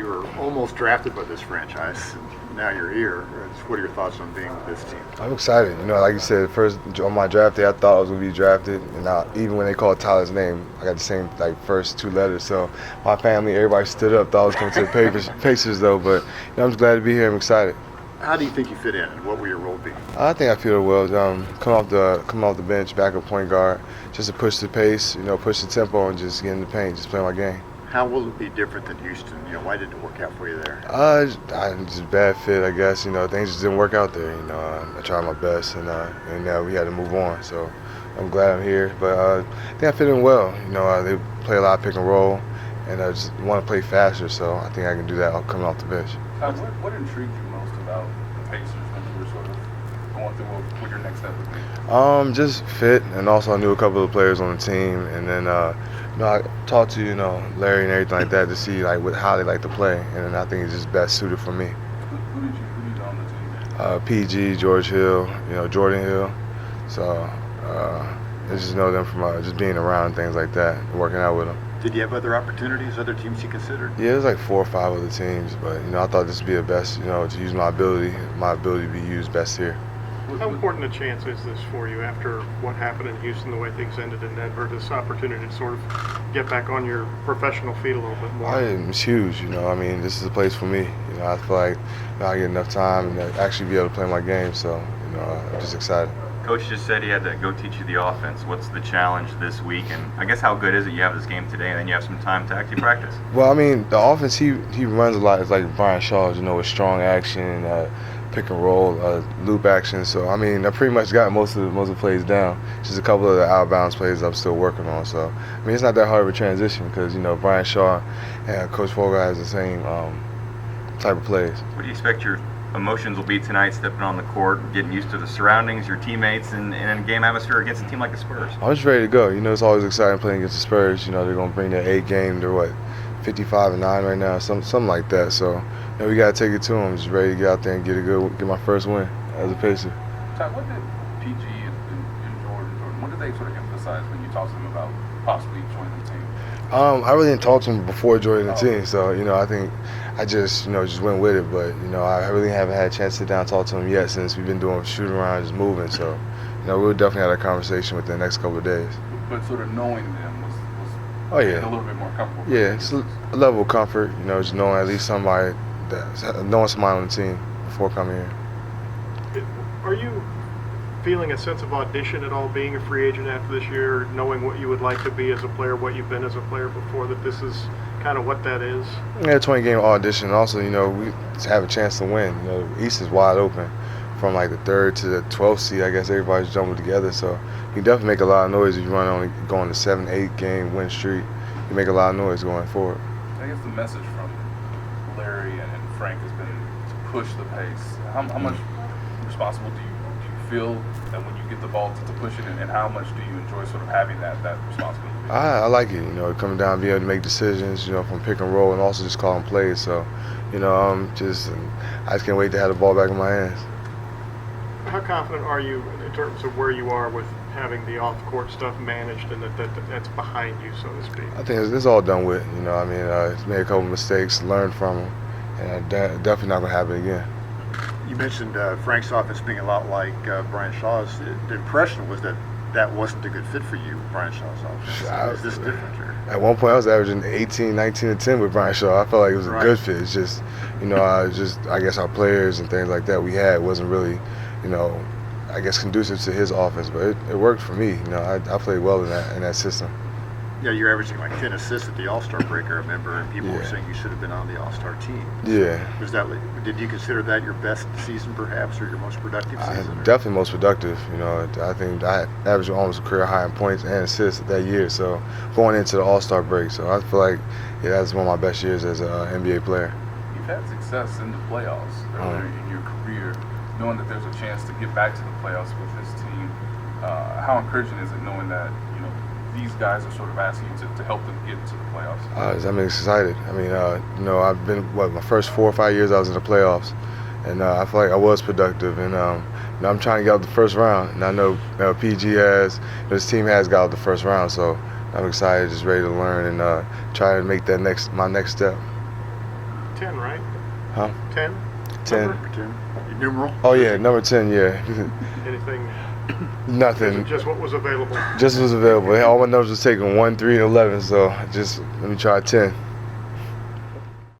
you were almost drafted by this franchise. Now you're here. What are your thoughts on being with this team? I'm excited. Like you said, first on my draft day, I thought I was gonna be drafted, and even when they called Tyler's name, I got the same first two letters. So my family, everybody stood up. Thought I was coming to the Pacers though, but I'm just glad to be here. I'm excited. How do you think you fit in, and what will your role be? I think I feel well. Come off the bench, backup point guard, just to push the pace, push the tempo, and just get in the paint, just play my game. How will it be different than Houston? Why didn't it work out for you there? Just a bad fit, I guess. Things just didn't work out there. I tried my best, and we had to move on. So I'm glad I'm here. But I think I fit in well. They play a lot of pick and roll, and I just want to play faster. So I think I can do that coming off the bench. What intrigued you most about the Pacers when you were sort of going through what your next step would be? Just fit, and also I knew a couple of players on the team, and then I talked to Larry and everything like that to see how they like to play, and then I think it's just best suited for me. Who did you know on the team? PG, George Hill, Jordan Hill. So I just know them from just being around things like that, and working out with them. Did you have other opportunities, other teams you considered? Yeah, there's 4 or 5 other teams, but I thought this would be the best, to use my ability to be used best here. How important a chance is this for you after what happened in Houston, the way things ended in Denver, this opportunity to sort of get back on your professional feet a little bit more? It's huge, this is a place for me. I feel like I get enough time and actually be able to play my game, so, I'm just excited. Coach just said he had to go teach you the offense. What's the challenge this week? And I guess how good is it you have this game today and then you have some time to actually practice? Well, the offense, he runs a lot. It's like Brian Shaw, with strong action, pick and roll, loop action. So, I pretty much got most of the plays down. Just a couple of the outbounds plays I'm still working on. So, it's not that hard of a transition because, Brian Shaw and Coach Fogel has the same type of plays. What do you expect your emotions will be tonight, stepping on the court, getting used to the surroundings, your teammates, and in a game atmosphere against a team like the Spurs? I'm just ready to go. It's always exciting playing against the Spurs. They're going to bring their 8 game. They're 55-9 right now, something like that. So, we got to take it to them. Just ready to get out there and get my first win as a Pacer. Ty, what did PG and Jordan, what did they sort of emphasize when you talked to them about possibly joining the team? I really didn't talk to them before joining the team, so I think I just just went with it. But I really haven't had a chance to sit down and talk to them yet since we've been doing shooting around, just moving. So we'll definitely have a conversation within the next couple of days. But sort of knowing them was a little bit more comfortable. Yeah, it's a level of comfort. Just knowing at least knowing somebody on the team before coming here. Are you feeling a sense of audition at all, being a free agent after this year, knowing what you would like to be as a player, what you've been as a player before, that this is kind of what that is? Yeah, 20-game audition. Also, we have a chance to win. The East is wide open from the 3rd to the 12th seed. I guess everybody's jumping together, so you definitely make a lot of noise if you going to 7-8 game win streak. You make a lot of noise going forward. I guess the message from Larry and Frank has been to push the pace. How much responsible do you feel that when you get the ball to push it, and how much do you enjoy sort of having that responsibility? I like it, coming down, being able to make decisions, from pick and roll, and also just calling plays. So, I just can't wait to have the ball back in my hands. How confident are you in terms of where you are with having the off-court stuff managed and that's behind you, so to speak? I think it's all done with. Made a couple mistakes, learned from them, and definitely not going to happen again. You mentioned Frank's offense being a lot like Brian Shaw's. The impression was that wasn't a good fit for you, Brian Shaw's offense. Is this different? Or? At one point, I was averaging 18, 19, and 10 with Brian Shaw. I felt like it was a good fit. It's just, I guess our players and things like that we had wasn't really, I guess conducive to his offense. But it worked for me. I played well in that system. Yeah, you're averaging 10 assists at the All-Star break, I remember, and people were saying you should have been on the All-Star team. Yeah. Did you consider that your best season, perhaps, or your most productive season? Definitely most productive. I think I averaged almost a career high in points and assists that year. So going into the All-Star break, so I feel like that's one of my best years as an NBA player. You've had success in the playoffs earlier in your career, knowing that there's a chance to get back to the playoffs with this team. How encouraging is it knowing that these guys are sort of asking you to help them get to the playoffs? I'm excited. I've been, my first 4 or 5 years I was in the playoffs, and I feel like I was productive, and I'm trying to get out the first round, and I know PG this team has got out the first round, so I'm excited, just ready to learn and try to make that my next step. 10, right? Huh? 10? 10. Number? 10. Your numeral? Oh yeah, number 10. Yeah. Anything? Nothing. Just what was available. Just was available. All my numbers was taken 1, 3, and 11. So just let me try 10.